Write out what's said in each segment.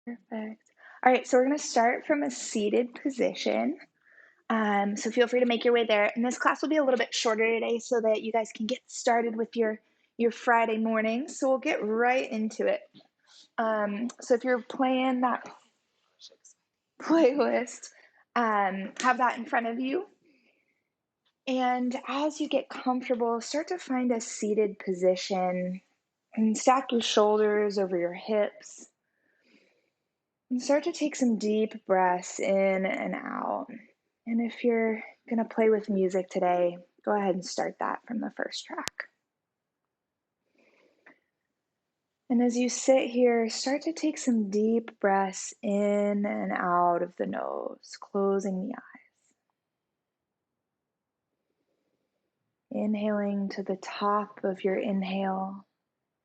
Perfect. All right, so we're going to start from a seated position. So feel free to make your way there. And this class will be a little bit shorter today so that you guys can get started with your Friday morning. So we'll get right into it. So if you're playing that playlist, have that in front of you. And as you get comfortable, start to find a seated position and stack your shoulders over your hips. And start to take some deep breaths in and out. And if you're going to play with music today, go ahead and start that from the first track. And as you sit here, start to take some deep breaths in and out of the nose, closing the eyes. Inhaling to the top of your inhale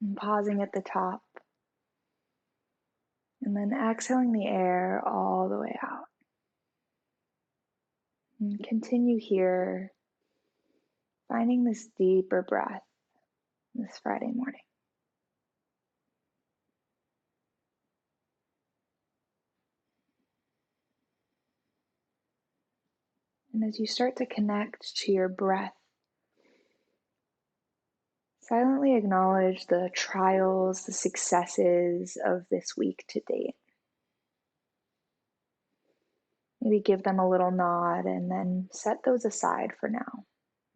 and pausing at the top. And then exhaling the air all the way out. And continue here, finding this deeper breath this Friday morning. And as you start to connect to your breath, silently acknowledge the trials, the successes of this week to date. Maybe give them a little nod and then set those aside for now.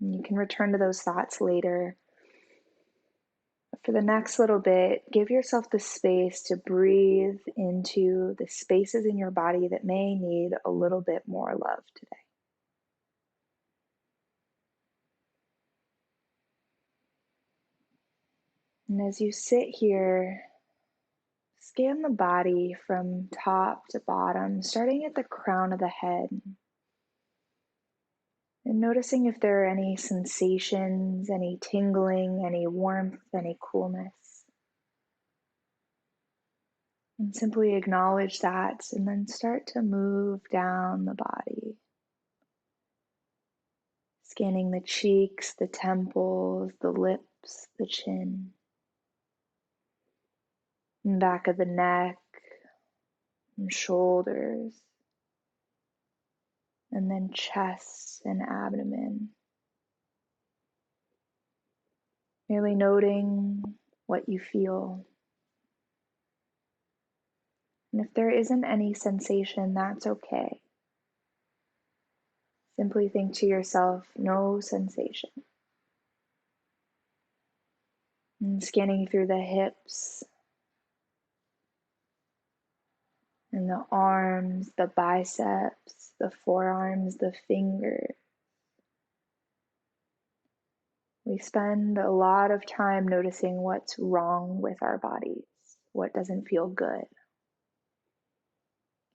And you can return to those thoughts later. But for the next little bit, give yourself the space to breathe into the spaces in your body that may need a little bit more love today. And as you sit here, scan the body from top to bottom, starting at the crown of the head. And noticing if there are any sensations, any tingling, any warmth, any coolness. And simply acknowledge that and then start to move down the body. Scanning the cheeks, the temples, the lips, the chin. And back of the neck and shoulders. And then chest and abdomen. Merely noting what you feel. And if there isn't any sensation, that's okay. Simply think to yourself, no sensation. And scanning through the hips and the arms, the biceps, the forearms, the fingers. We spend a lot of time noticing what's wrong with our bodies, what doesn't feel good.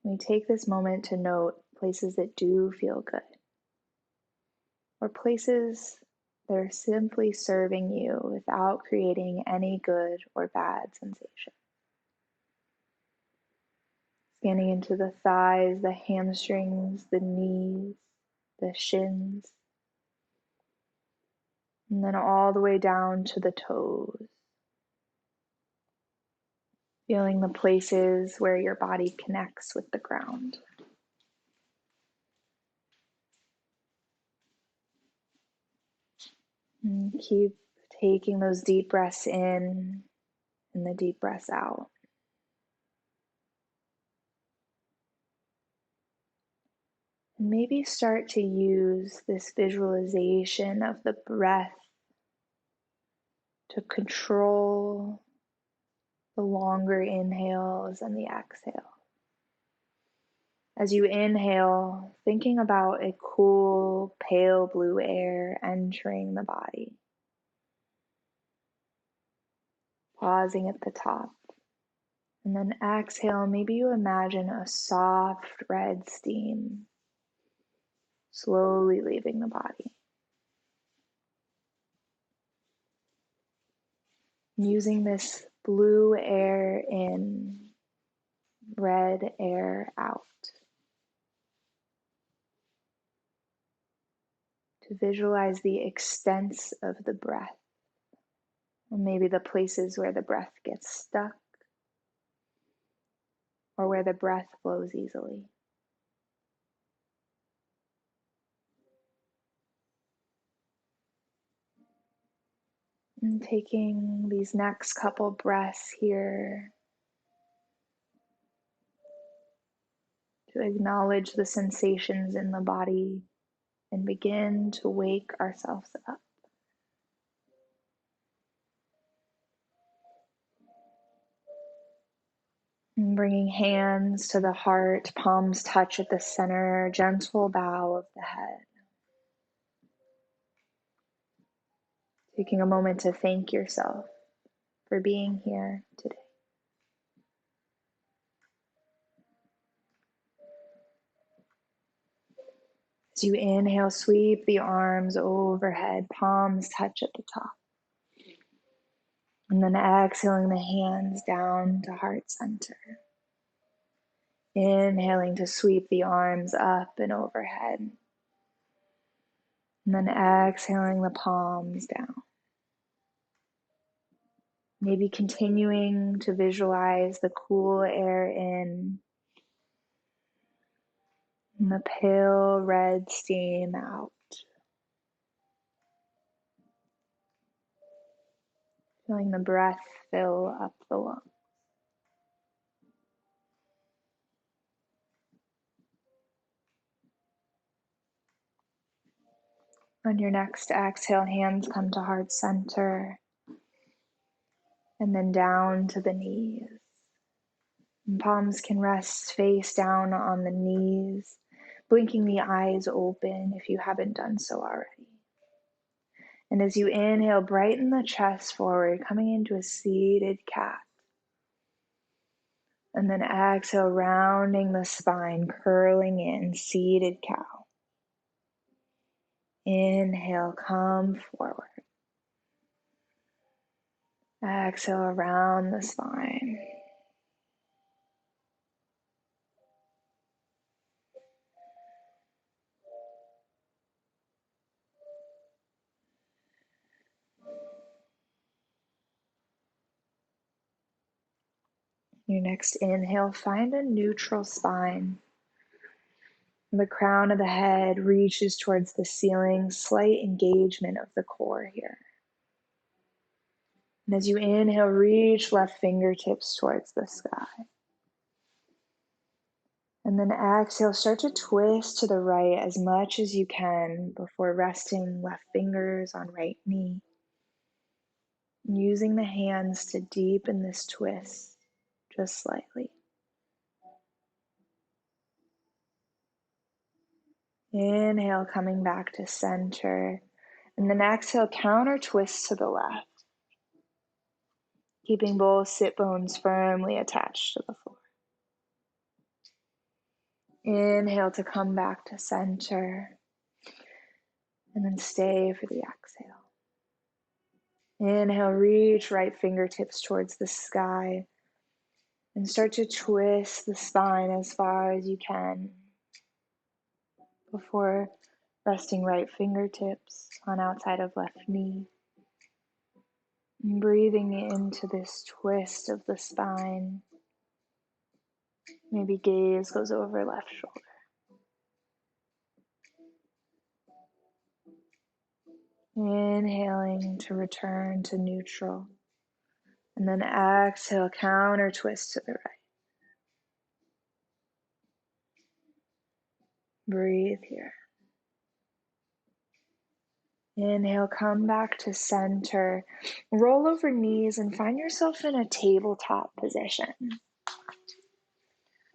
We take this moment to note places that do feel good, or places that are simply serving you without creating any good or bad sensation. Scanning into the thighs, the hamstrings, the knees, the shins, and then all the way down to the toes. Feeling the places where your body connects with the ground. And keep taking those deep breaths in and the deep breaths out. And maybe start to use this visualization of the breath to control the longer inhales and the exhale. As you inhale, thinking about a cool, pale blue air entering the body. Pausing at the top. And then exhale, maybe you imagine a soft red steam slowly leaving the body. Using this blue air in, red air out. To visualize the extents of the breath. Or maybe the places where the breath gets stuck. or where the breath flows easily. And taking these next couple breaths here to acknowledge the sensations in the body and begin to wake ourselves up. And bringing hands to the heart, palms touch at the center, gentle bow of the head. Taking a moment to thank yourself for being here today. As you inhale, sweep the arms overhead, palms touch at the top. And then exhaling the hands down to heart center. Inhaling to sweep the arms up and overhead. And then exhaling the palms down. Maybe continuing to visualize the cool air in and the pale red steam out. Feeling the breath fill up the lungs. On your next exhale, hands come to heart center and then down to the knees. And palms can rest face down on the knees, blinking the eyes open if you haven't done so already. And as you inhale, brighten the chest forward, coming into a seated cat. And then exhale, rounding the spine, curling in, seated cow. Inhale, come forward. Exhale, around the spine. Your next inhale, find a neutral spine. The crown of the head reaches towards the ceiling, slight engagement of the core here. And as you inhale, reach left fingertips towards the sky. And then exhale, start to twist to the right as much as you can before resting left fingers on right knee. Using the hands to deepen this twist just slightly. Inhale, coming back to center. And then exhale, counter twist to the left. Keeping both sit bones firmly attached to the floor. Inhale to come back to center. And then stay for the exhale. Inhale, reach right fingertips towards the sky. And start to twist the spine as far as you can before resting right fingertips on outside of left knee. And breathing into this twist of the spine. Maybe gaze goes over left shoulder. Inhaling to return to neutral. And then exhale, counter twist to the right. Breathe here. Inhale, come back to center. Roll over knees and find yourself in a tabletop position.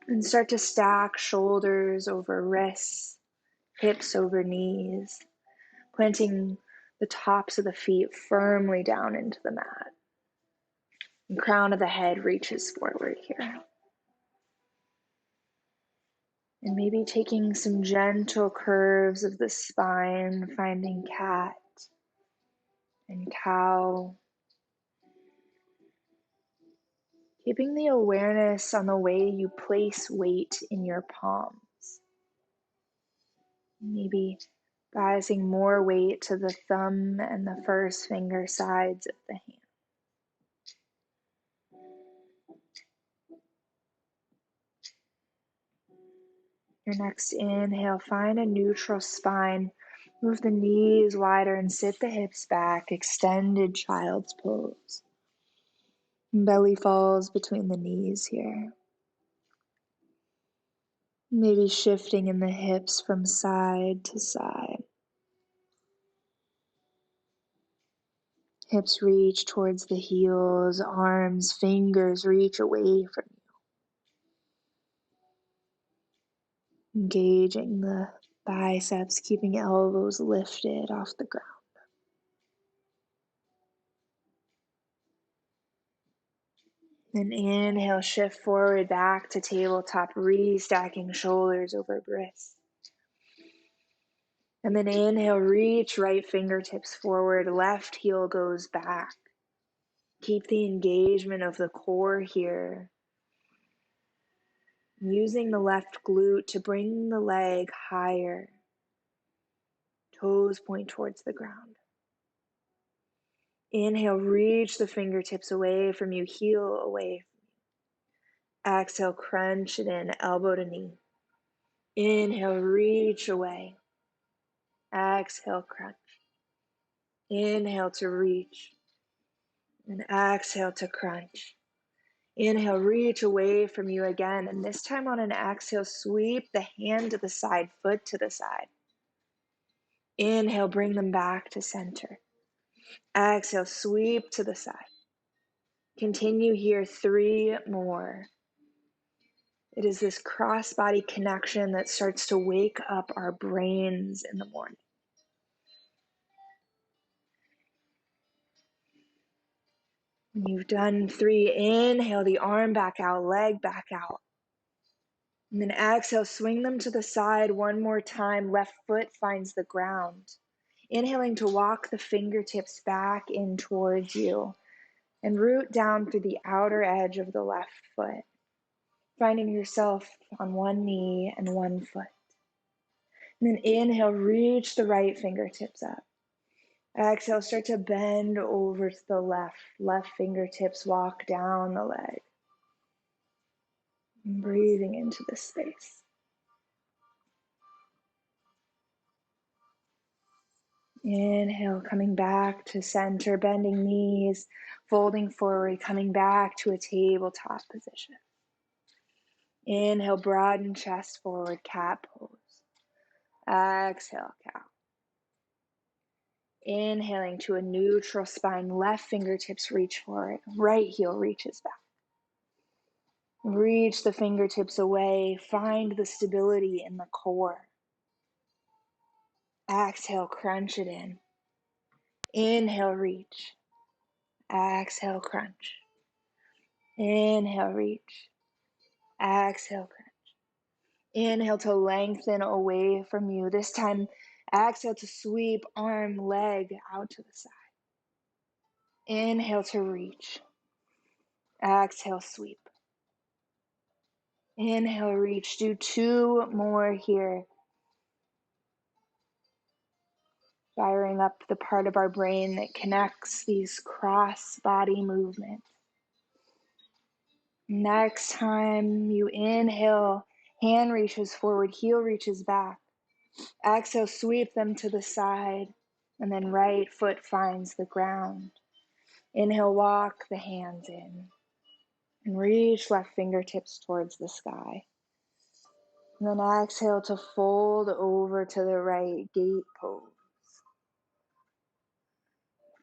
And start to stack shoulders over wrists, hips over knees, planting the tops of the feet firmly down into the mat. The crown of the head reaches forward here. And maybe taking some gentle curves of the spine, finding cat and cow. Keeping the awareness on the way you place weight in your palms. Maybe rising more weight to the thumb and the first finger sides of the hand. Your next inhale, find a neutral spine. Move the knees wider and sit the hips back, extended child's pose. Belly falls between the knees here. Maybe shifting in the hips from side to side. Hips reach towards the heels, arms, fingers reach away from you. Engaging the biceps, keeping elbows lifted off the ground. Then inhale, shift forward back to tabletop, restacking shoulders over wrists. And then inhale, reach right fingertips forward, left heel goes back. Keep the engagement of the core here. Using the left glute to bring the leg higher. Toes point towards the ground. Inhale, reach the fingertips away from you, heel away. Exhale, crunch it in, elbow to knee. Inhale, reach away. Exhale, crunch. Inhale to reach. And exhale to crunch. Inhale, reach away from you again. And this time on an exhale, sweep the hand to the side, foot to the side. Inhale, bring them back to center. Exhale, sweep to the side. Continue here 3 more. It is this cross-body connection that starts to wake up our brains in the morning. When you've done 3, inhale the arm back out, leg back out. And then exhale, swing them to the side 1 more time. Left foot finds the ground. Inhaling to walk the fingertips back in towards you and root down through the outer edge of the left foot, finding yourself on 1 knee and 1 foot. And then inhale, reach the right fingertips up. Exhale, start to bend over to the left. Left fingertips walk down the leg. And breathing into the space. Inhale, coming back to center, bending knees, folding forward, coming back to a tabletop position. Inhale, broaden chest forward, cat pose. Exhale, cow. Inhaling to a neutral spine, left fingertips reach forward, right heel reaches back. Reach the fingertips away, find the stability in the core. Exhale, crunch it in. Inhale, reach. Exhale, crunch. Inhale, reach. Exhale, crunch. Inhale to lengthen away from you. This time, exhale to sweep arm, leg out to the side. Inhale to reach. Exhale, sweep. Inhale, reach. Do 2 more here. Firing up the part of our brain that connects these cross-body movements. Next time you inhale, hand reaches forward, heel reaches back. Exhale, sweep them to the side, and then right foot finds the ground. Inhale, walk the hands in, and reach left fingertips towards the sky. And then exhale to fold over to the right, gate pose.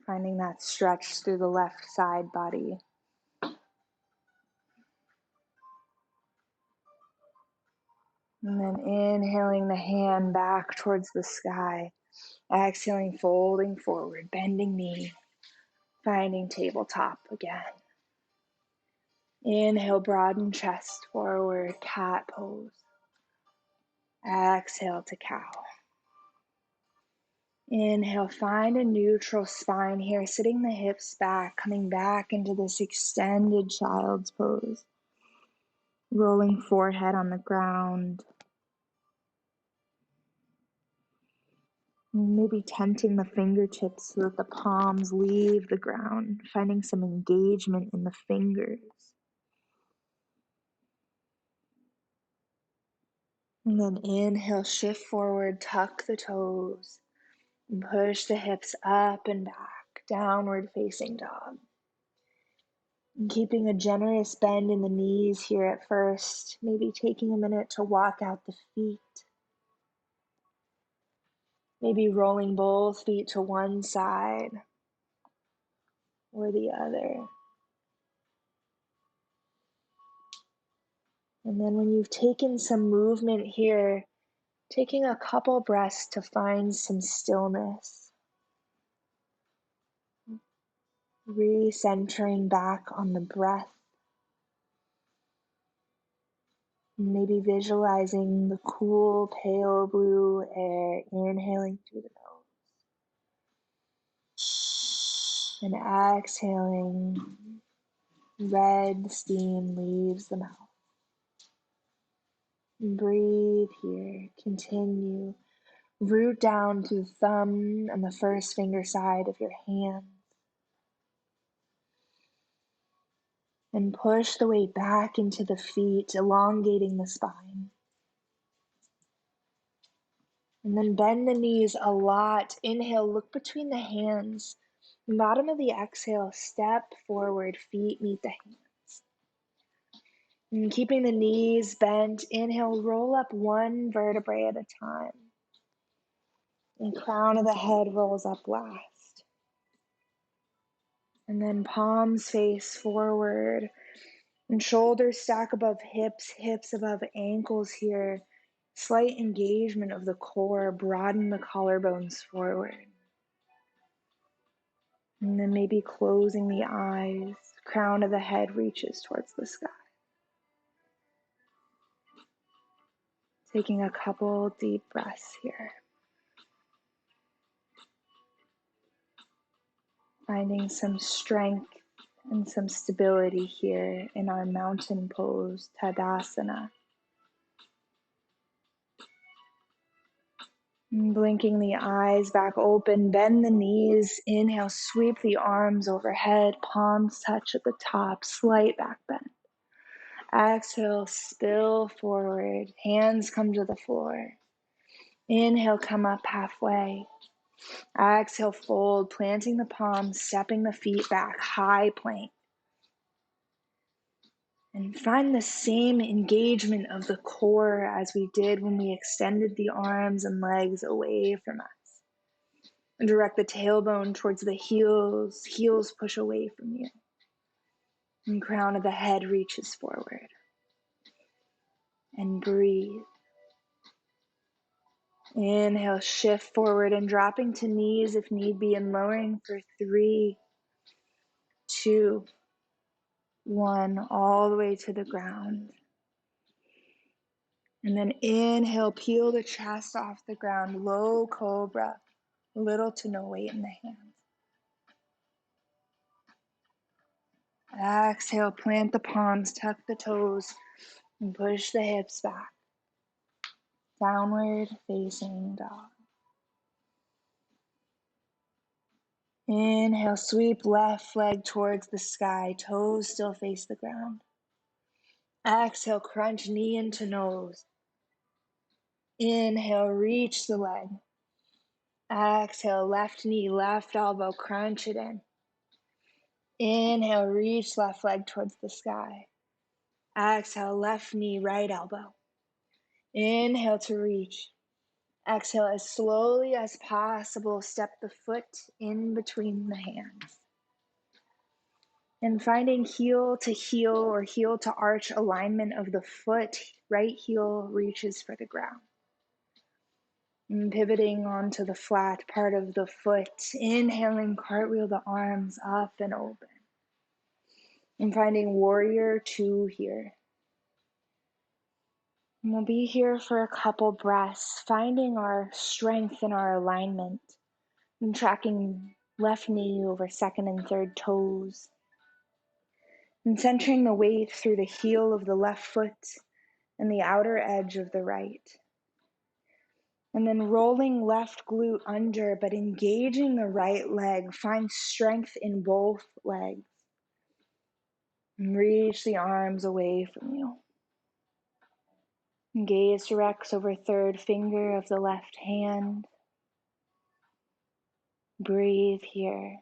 Finding that stretch through the left side body. And then inhaling the hand back towards the sky. Exhaling, folding forward, bending knee. Finding tabletop again. Inhale, broaden chest forward, cat pose. Exhale to cow. Inhale, find a neutral spine here, sitting the hips back, coming back into this extended child's pose. Rolling forehead on the ground. Maybe tenting the fingertips so that the palms leave the ground, finding some engagement in the fingers. And then inhale, shift forward, tuck the toes, and push the hips up and back, downward facing dog. And keeping a generous bend in the knees here at first, maybe taking a minute to walk out the feet. Maybe rolling both feet to one side or the other. And then when you've taken some movement here, taking a couple breaths to find some stillness. Recentering back on the breath. Maybe visualizing the cool, pale blue air inhaling through the nose. And exhaling, red steam leaves the mouth. And breathe here, continue. Root down to the thumb and the first finger side of your hand. And push the weight back into the feet, elongating the spine. And then bend the knees a lot. Inhale, look between the hands. Bottom of the exhale, step forward, feet meet the hands. And keeping the knees bent, inhale, roll up one vertebrae at a time. And crown of the head rolls up last. And then palms face forward. And shoulders stack above hips, hips above ankles here. Slight engagement of the core, broaden the collarbones forward. And then maybe closing the eyes, crown of the head reaches towards the sky. Taking a couple deep breaths here. Finding some strength and some stability here in our mountain pose, Tadasana. And blinking the eyes back open, bend the knees, inhale, sweep the arms overhead, palms touch at the top, slight back bend. Exhale, spill forward, hands come to the floor. Inhale, come up halfway. Exhale, fold, planting the palms, stepping the feet back, high plank. And find the same engagement of the core as we did when we extended the arms and legs away from us. And direct the tailbone towards the heels, heels push away from you. And crown of the head reaches forward. And breathe. Inhale, shift forward and dropping to knees if need be, and lowering for 3, 2, 1, all the way to the ground. And then inhale, peel the chest off the ground, low cobra, little to no weight in the hands. Exhale, plant the palms, tuck the toes, and push the hips back. Downward facing dog. Inhale, sweep left leg towards the sky, toes still face the ground. Exhale, crunch knee into nose. Inhale, reach the leg. Exhale, left knee, left elbow, crunch it in. Inhale, reach left leg towards the sky. Exhale, left knee, right elbow. Inhale to reach. Exhale, as slowly as possible, step the foot in between the hands. And finding heel to heel or heel to arch alignment of the foot, right heel reaches for the ground. And pivoting onto the flat part of the foot, inhaling, cartwheel the arms up and open. And finding warrior 2 here. And we'll be here for a couple breaths, finding our strength and our alignment, and tracking left knee over second and third toes, and centering the weight through the heel of the left foot and the outer edge of the right. And then rolling left glute under, but engaging the right leg. Find strength in both legs. And reach the arms away from you. Gaze directs over third finger of the left hand. Breathe here.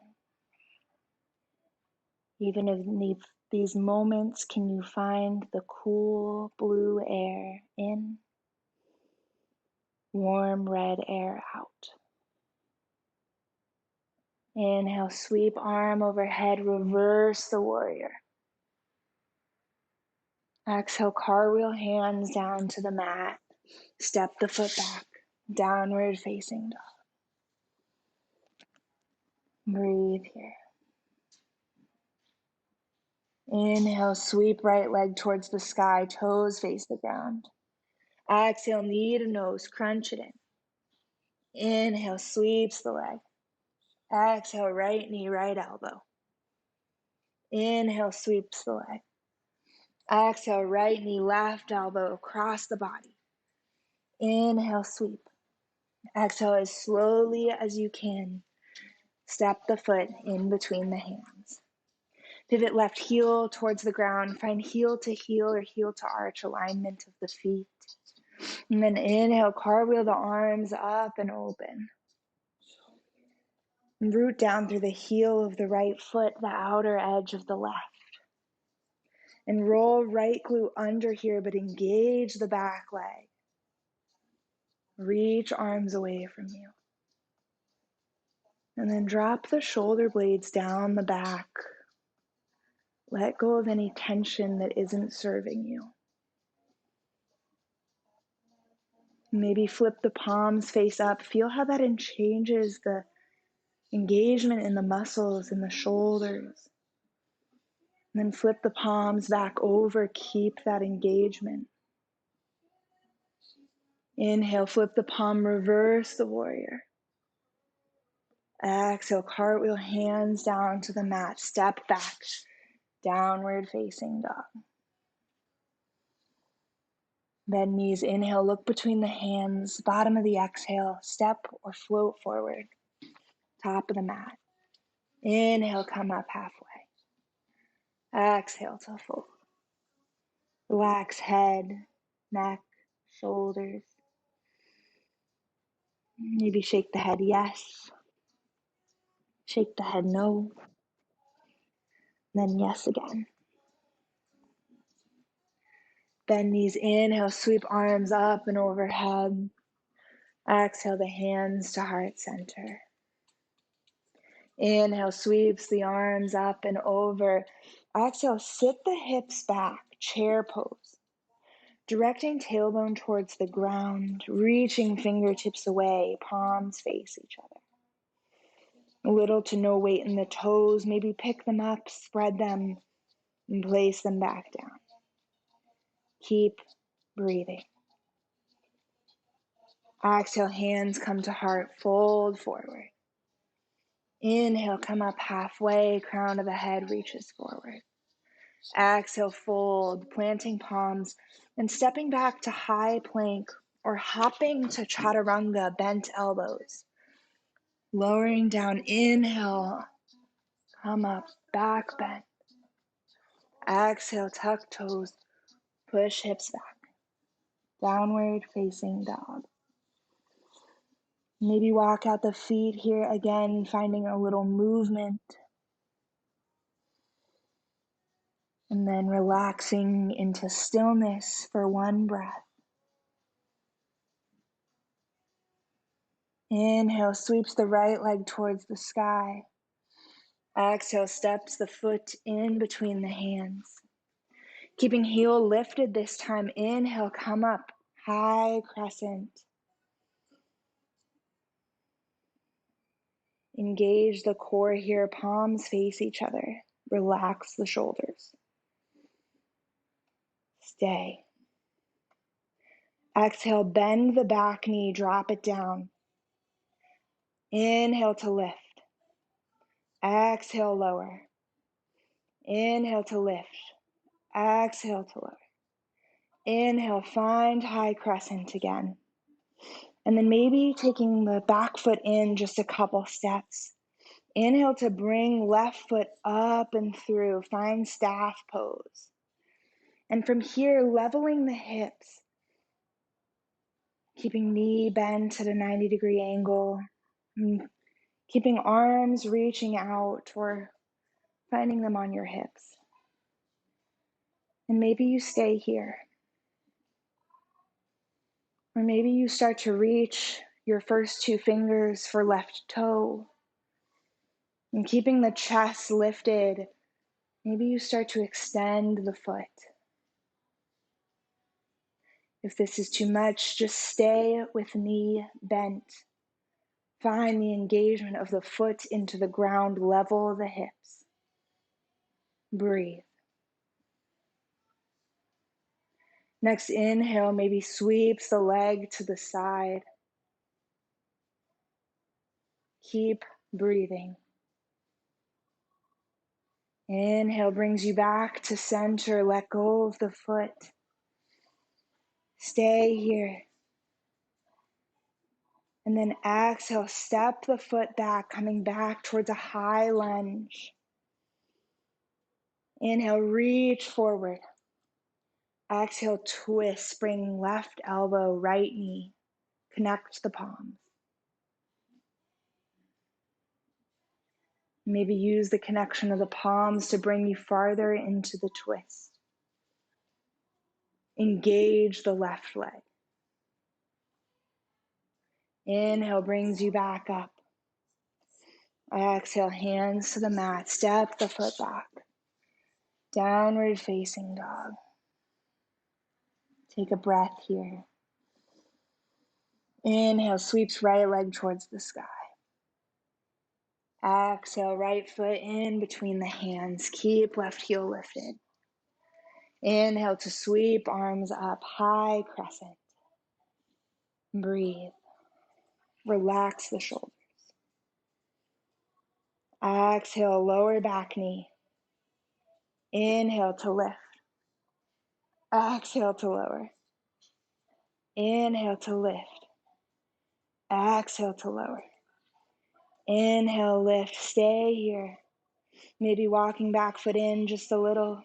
Even in these moments, can you find the cool blue air in, warm red air out? Inhale, sweep arm overhead, reverse the warrior. Exhale, cartwheel hands down to the mat. Step the foot back, downward facing dog. Breathe here. Inhale, sweep right leg towards the sky, toes face the ground. Exhale, knee to nose, crunch it in. Inhale, sweeps the leg. Exhale, right knee, right elbow. Inhale, sweeps the leg. Exhale, right knee, left elbow across the body. Inhale, sweep. Exhale as slowly as you can. Step the foot in between the hands. Pivot left heel towards the ground. Find heel to heel or heel to arch alignment of the feet. And then inhale, cartwheel the arms up and open. And root down through the heel of the right foot, the outer edge of the left. And roll right glute under here, but engage the back leg. Reach arms away from you. And then drop the shoulder blades down the back. Let go of any tension that isn't serving you. Maybe flip the palms face up. Feel how that changes the engagement in the muscles in the shoulders. And then flip the palms back over. Keep that engagement. Inhale, flip the palm, reverse the warrior. Exhale, cartwheel hands down to the mat. Step back, downward facing dog. Bend knees, inhale, look between the hands, bottom of the exhale, step or float forward, top of the mat. Inhale, come up halfway. Exhale to fold. Relax head, neck, shoulders. Maybe shake the head yes. Shake the head no. Then yes again. Bend knees, inhale, sweep arms up and overhead. Exhale the hands to heart center. Inhale, sweeps the arms up and over. Exhale, sit the hips back, chair pose. Directing tailbone towards the ground, reaching fingertips away, palms face each other. Little to no weight in the toes, maybe pick them up, spread them, and place them back down. Keep breathing. Exhale, hands come to heart, fold forward. Inhale, come up halfway, crown of the head reaches forward. Exhale, fold, planting palms, and stepping back to high plank or hopping to chaturanga, bent elbows. Lowering down, inhale, come up, back bend. Exhale, tuck toes, push hips back. Downward facing dog. Maybe walk out the feet here again, finding a little movement. And then relaxing into stillness for one breath. Inhale, sweeps the right leg towards the sky. Exhale, steps the foot in between the hands. Keeping heel lifted this time. Inhale, come up, high crescent. Engage the core here, palms face each other. Relax the shoulders. Stay. Exhale, bend the back knee, drop it down. Inhale to lift. Exhale, lower. Inhale to lift. Exhale to lower. Inhale, find high crescent again. And then maybe taking the back foot in just a couple steps. Inhale to bring left foot up and through. Find staff pose. And from here, leveling the hips. Keeping knee bent at a 90-degree angle. Keeping arms reaching out or finding them on your hips. And maybe you stay here. Or maybe you start to reach your first 2 fingers for left toe. And keeping the chest lifted, maybe you start to extend the foot. If this is too much, just stay with knee bent. Find the engagement of the foot into the ground, level the hips. Breathe. Next inhale, maybe sweeps the leg to the side. Keep breathing. Inhale brings you back to center. Let go of the foot. Stay here. And then exhale, step the foot back, coming back towards a high lunge. Inhale, reach forward. Exhale, twist, bringing left elbow, right knee. Connect the palms. Maybe use the connection of the palms to bring you farther into the twist. Engage the left leg. Inhale brings you back up. Exhale, hands to the mat. Step the foot back. Downward facing dog. Take a breath here. Inhale, sweeps right leg towards the sky. Exhale, right foot in between the hands. Keep left heel lifted. Inhale to sweep, arms up, high crescent. Breathe. Relax the shoulders. Exhale, lower back knee. Inhale to lift. Exhale to lower. Inhale to lift. Exhale to lower. Inhale, lift. Stay here. Maybe walking back foot in just a little.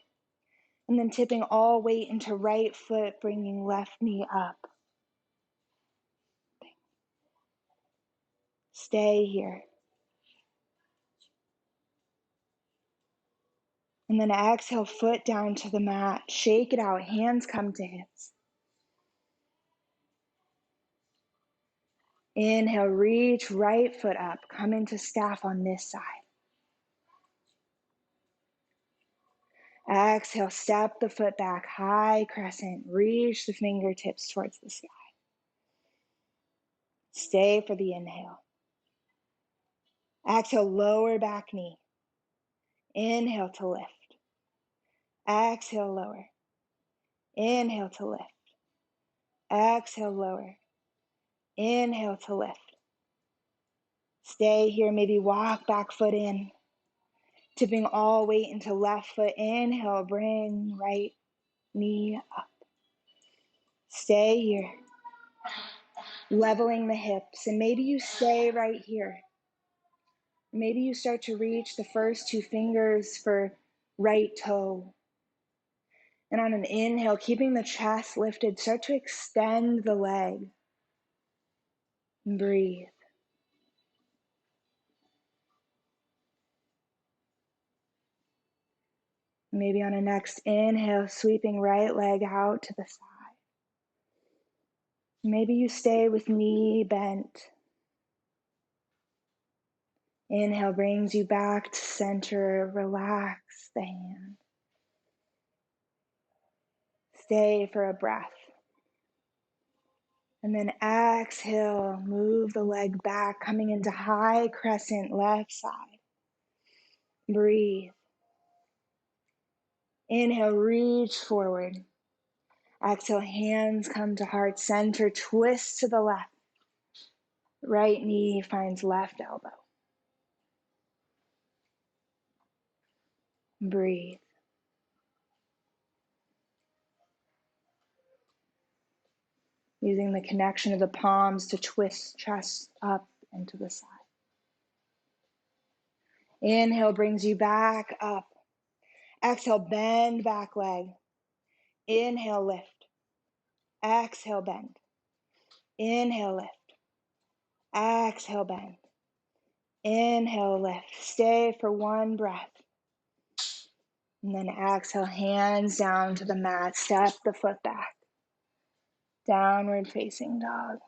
And then tipping all weight into right foot, bringing left knee up. Stay here. And then exhale, foot down to the mat. Shake it out. Hands come to hips. Inhale, reach right foot up. Come into staff on this side. Exhale, step the foot back. High crescent. Reach the fingertips towards the sky. Stay for the inhale. Exhale, lower back knee. Inhale to lift. Exhale, lower. Inhale to lift. Exhale, lower. Inhale to lift. Stay here, maybe walk back foot in. Tipping all weight into left foot. Inhale, bring right knee up. Stay here. Leveling the hips. And maybe you stay right here. Maybe you start to reach the first 2 fingers for right toe. And on an inhale, keeping the chest lifted, start to extend the leg. And breathe. Maybe on a next inhale, sweeping right leg out to the side. Maybe you stay with knee bent. Inhale brings you back to center. Relax the hand. Stay for a breath. And then exhale, move the leg back, coming into high crescent, left side. Breathe. Inhale, reach forward. Exhale, hands come to heart center, twist to the left. Right knee finds left elbow. Breathe. Using the connection of the palms to twist chest up and to the side. Inhale brings you back up. Exhale, bend back leg. Inhale, lift. Exhale, bend. Inhale, lift. Exhale, bend. Inhale, lift. Stay for one breath. And then exhale, hands down to the mat. Step the foot back. Downward facing dog.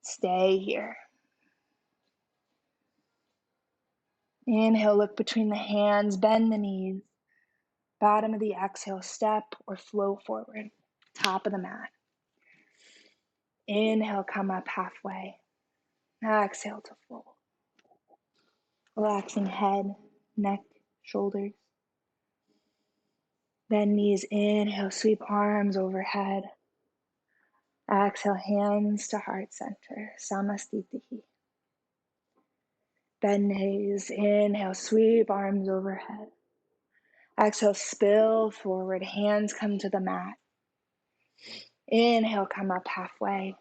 Stay here. Inhale, look between the hands, bend the knees. Bottom of the exhale, step or float forward. Top of the mat. Inhale, come up halfway. Exhale to fold. Relaxing head, neck, shoulders. Bend knees, inhale, sweep arms overhead. Exhale, hands to heart center, Samastitihi. Bend knees, inhale, sweep arms overhead. Exhale, spill forward, hands come to the mat. Inhale, come up halfway.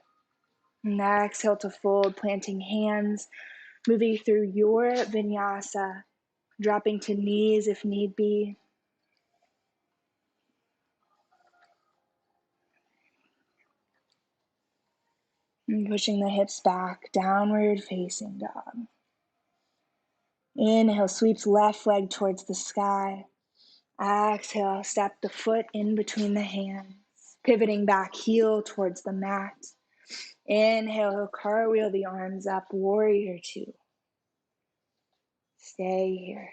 And exhale to fold, planting hands, moving through your vinyasa, dropping to knees if need be. And pushing the hips back, downward facing dog. Inhale, sweeps left leg towards the sky. Exhale, step the foot in between the hands, pivoting back, heel towards the mat. Inhale, cartwheel the arms up, warrior two. Stay here.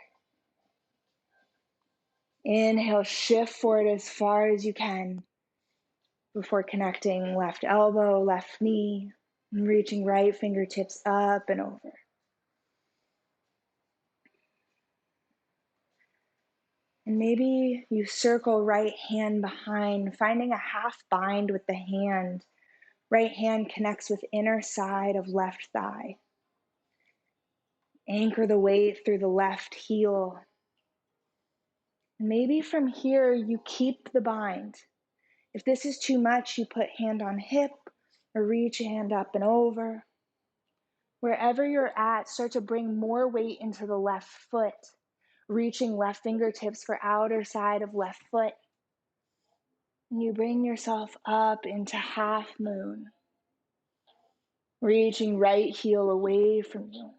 Inhale, shift forward as far as you can before connecting left elbow, left knee, and reaching right fingertips up and over. And maybe you circle right hand behind, finding a half bind with the hand. Right hand connects with inner side of left thigh. Anchor the weight through the left heel. Maybe from here you keep the bind. If this is too much, you put hand on hip or reach a hand up and over. Wherever you're at, start to bring more weight into the left foot, reaching left fingertips for outer side of left foot. And you bring yourself up into half moon, reaching right heel away from you.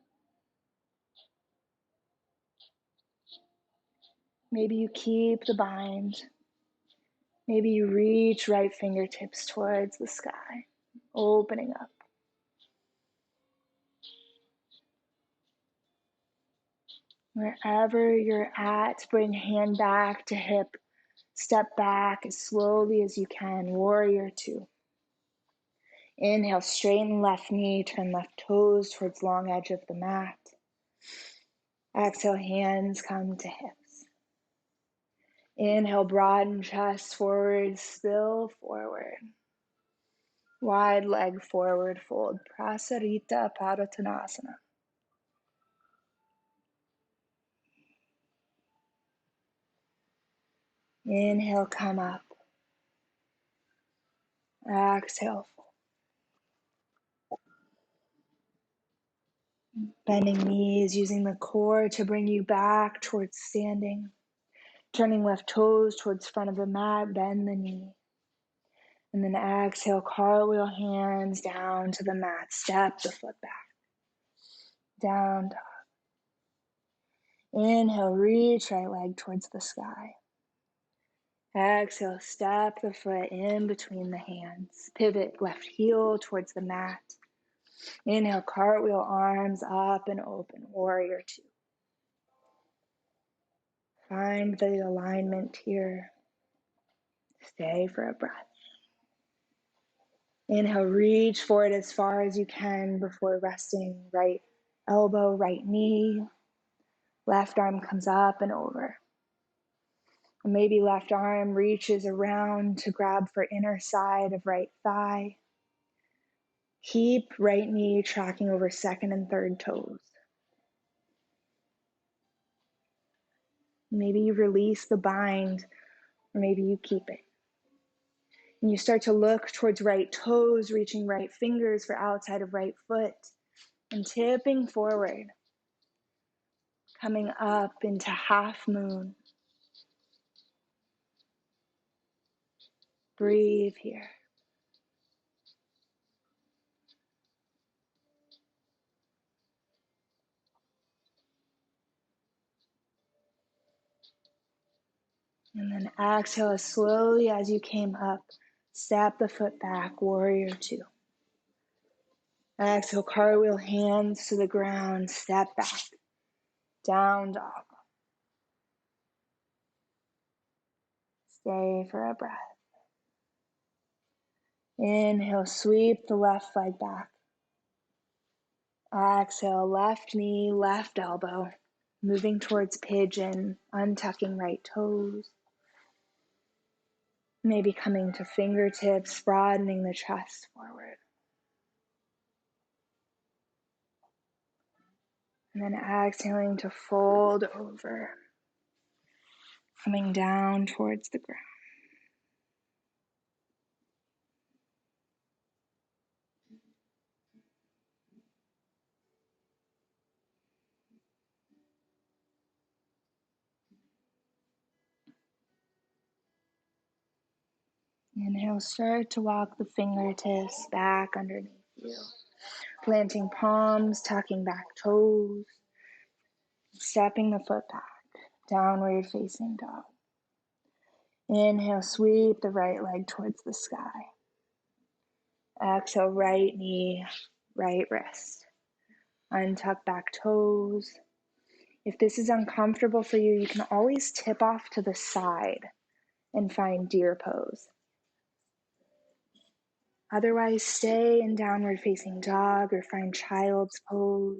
Maybe you keep the bind. Maybe you reach right fingertips towards the sky, opening up. Wherever you're at, bring hand back to hip. Step back as slowly as you can, warrior two. Inhale, straighten left knee, turn left toes towards long edge of the mat. Exhale, hands come to hips. Inhale, broaden chest forward, spill forward. Wide leg forward fold, Prasarita Padottanasana. Inhale, come up. Exhale, fold. Bending knees, using the core to bring you back towards standing. Turning left toes towards front of the mat, bend the knee. And then exhale, cartwheel hands down to the mat. Step the foot back. Down dog. Inhale, reach right leg towards the sky. Exhale, step the foot in between the hands. Pivot left heel towards the mat. Inhale, cartwheel arms up and open. Warrior two. Find the alignment here. Stay for a breath. Inhale, reach forward as far as you can before resting. Right elbow, right knee. Left arm comes up and over. And maybe left arm reaches around to grab for inner side of right thigh. Keep right knee tracking over second and third toes. Maybe you release the bind, or maybe you keep it. And you start to look towards right toes, reaching right fingers for outside of right foot, and tipping forward, coming up into half moon. Breathe here. And then exhale as slowly as you came up. Step the foot back, warrior two. Exhale, cartwheel, hands to the ground, step back, down dog. Stay for a breath. Inhale, sweep the left leg back. Exhale, left knee, left elbow. Moving towards pigeon, untucking right toes. Maybe coming to fingertips, broadening the chest forward. And then exhaling to fold over. Coming down towards the ground. Inhale, start to walk the fingertips back underneath you. Planting palms, tucking back toes. Stepping the foot back, downward facing dog. Inhale, sweep the right leg towards the sky. Exhale, right knee, right wrist. Untuck back toes. If this is uncomfortable for you, you can always tip off to the side and find deer pose. Otherwise, stay in downward facing dog or find child's pose.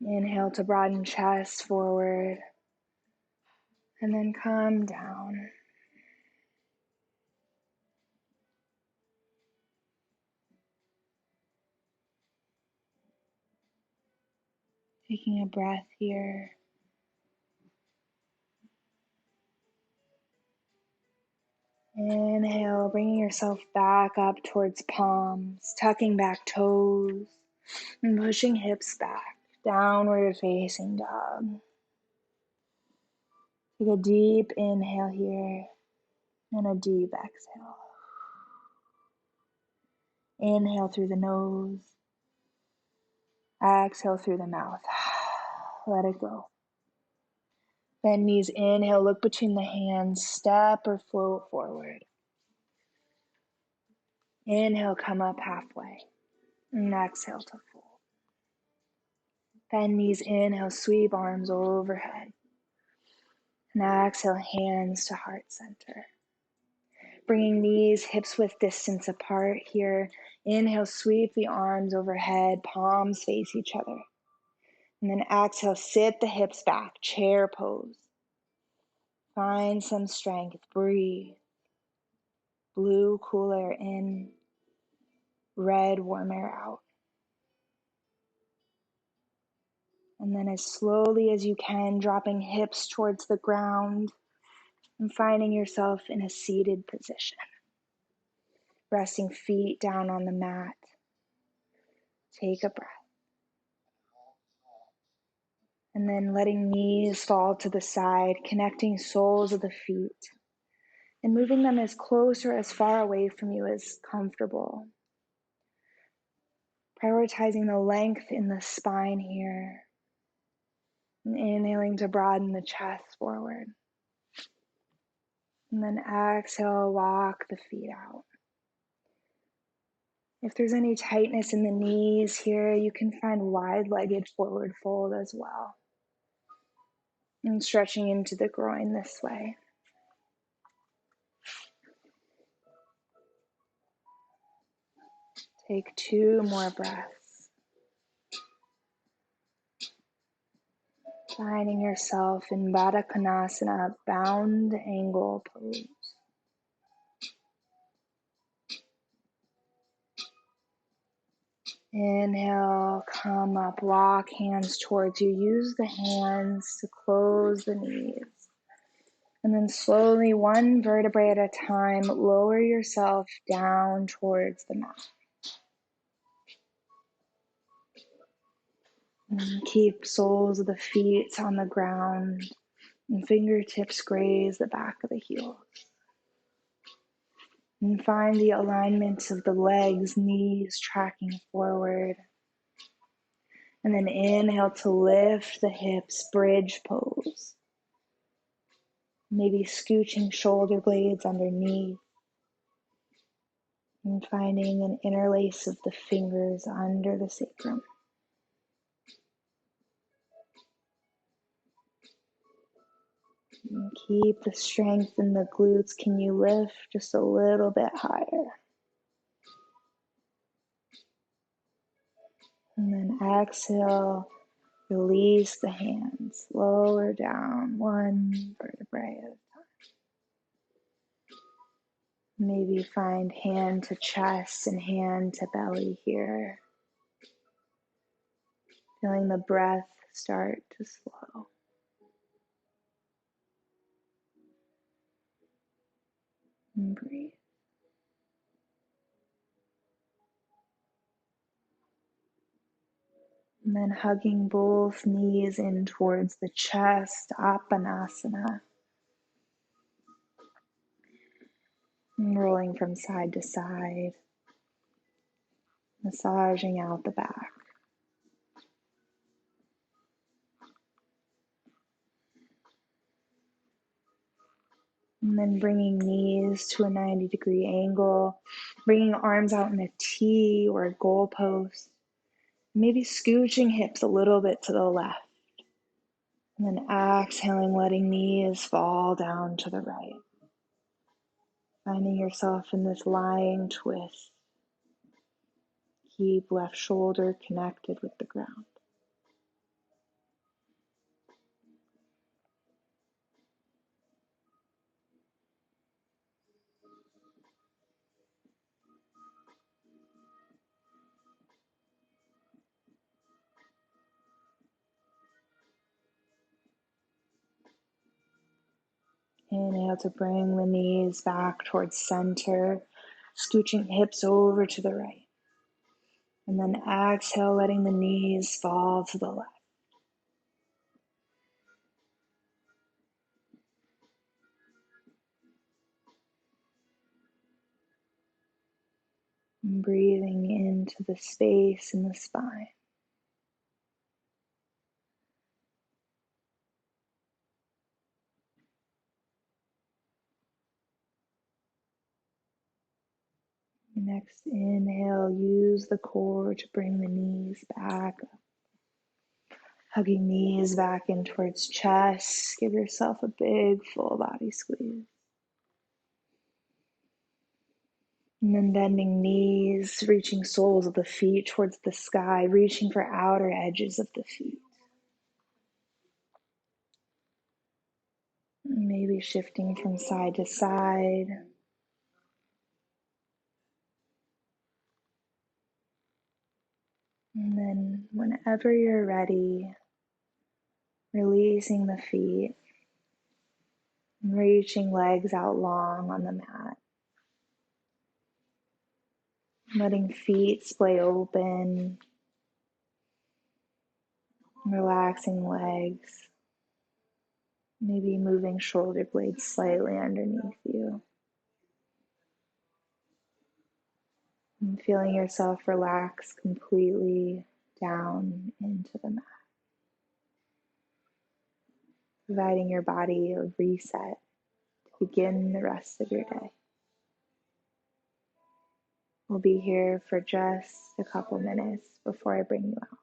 Inhale to broaden chest forward, and then come down. Taking a breath here. Inhale, bringing yourself back up towards palms, tucking back toes, and pushing hips back, downward facing dog. Take a deep inhale here, and a deep exhale. Inhale through the nose, exhale through the mouth. Let it go. Bend knees, inhale, look between the hands, step or float forward. Inhale, come up halfway, and exhale to fold. Bend knees, inhale, sweep arms overhead. And exhale, hands to heart center. Bringing knees, hips width distance apart here. Inhale, sweep the arms overhead, palms face each other. And then exhale, sit the hips back, chair pose. Find some strength, breathe. Blue, cool air in, red, warm air out. And then as slowly as you can, dropping hips towards the ground and finding yourself in a seated position. Resting feet down on the mat. Take a breath. And then letting knees fall to the side, connecting soles of the feet, and moving them as close or as far away from you as comfortable. Prioritizing the length in the spine here. And inhaling to broaden the chest forward. And then exhale, walk the feet out. If there's any tightness in the knees here, you can find wide-legged forward fold as well. And stretching into the groin this way. Take 2 more breaths. Finding yourself in Baddha Konasana, bound angle pose. Inhale, come up, walk hands towards you. Use the hands to close the knees. And then slowly, one vertebrae at a time, lower yourself down towards the mat. And keep soles of the feet on the ground and fingertips graze the back of the heels. And find the alignment of the legs, knees tracking forward. And then inhale to lift the hips, bridge pose. Maybe scooching shoulder blades underneath and finding an interlace of the fingers under the sacrum. And keep the strength in the glutes. Can you lift just a little bit higher? And then exhale, release the hands, lower down one vertebrae at a time. Maybe find hand to chest and hand to belly here. Feeling the breath start to slow. And breathe. And then hugging both knees in towards the chest, Apanasana. And rolling from side to side, massaging out the back. And then bringing knees to a 90-degree angle, bringing arms out in a T or a goalpost. Maybe scooching hips a little bit to the left. And then exhaling, letting knees fall down to the right. Finding yourself in this lying twist. Keep left shoulder connected with the ground. Inhale to bring the knees back towards center, scooching hips over to the right. And then exhale, letting the knees fall to the left. And breathing into the space in the spine. Next inhale, use the core to bring the knees back up. Hugging knees back in towards chest. Give yourself a big full body squeeze. And then bending knees, reaching soles of the feet towards the sky, reaching for outer edges of the feet. Maybe shifting from side to side. And then whenever you're ready, releasing the feet, and reaching legs out long on the mat. Letting feet splay open, relaxing legs, maybe moving shoulder blades slightly underneath you. And feeling yourself relax completely down into the mat. Providing your body a reset to begin the rest of your day. We'll be here for just a couple minutes before I bring you out.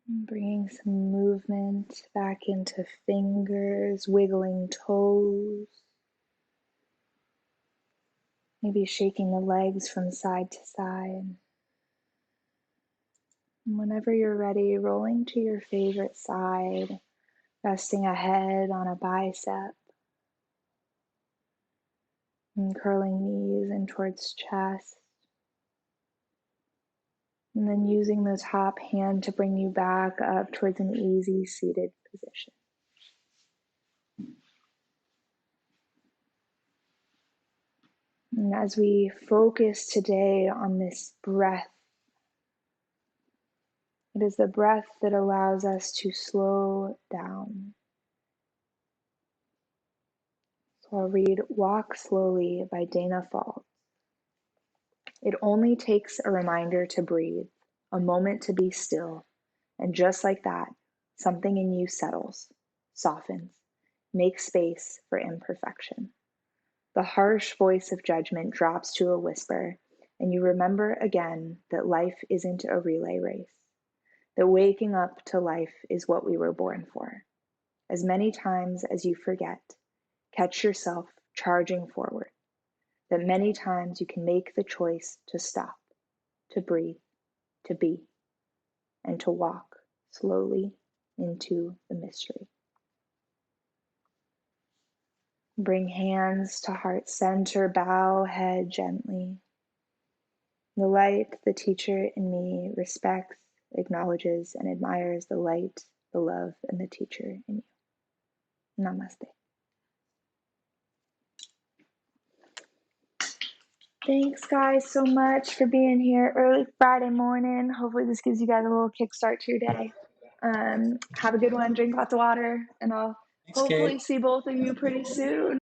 And bringing some movement back into fingers, wiggling toes. Maybe shaking the legs from side to side. And whenever you're ready, rolling to your favorite side, resting a head on a bicep, and curling knees in towards chest. And then using the top hand to bring you back up towards an easy seated position. And as we focus today on this breath, it is the breath that allows us to slow down. So I'll read Walk Slowly by Dana Fall. It only takes a reminder to breathe, a moment to be still, and just like that, something in you settles, softens, makes space for imperfection. The harsh voice of judgment drops to a whisper, and you remember again that life isn't a relay race, that waking up to life is what we were born for. As many times as you forget, catch yourself charging forward, that many times you can make the choice to stop, to breathe, to be, and to walk slowly into the mystery. Bring hands to heart center, bow head gently. The light, the teacher in me respects, acknowledges, and admires the light, the love, and the teacher in you. Namaste. Thanks, guys, so much for being here early Friday morning. Hopefully this gives you guys a little kickstart to your day. Have a good one. Drink lots of water, and I'll hopefully see both of you pretty soon.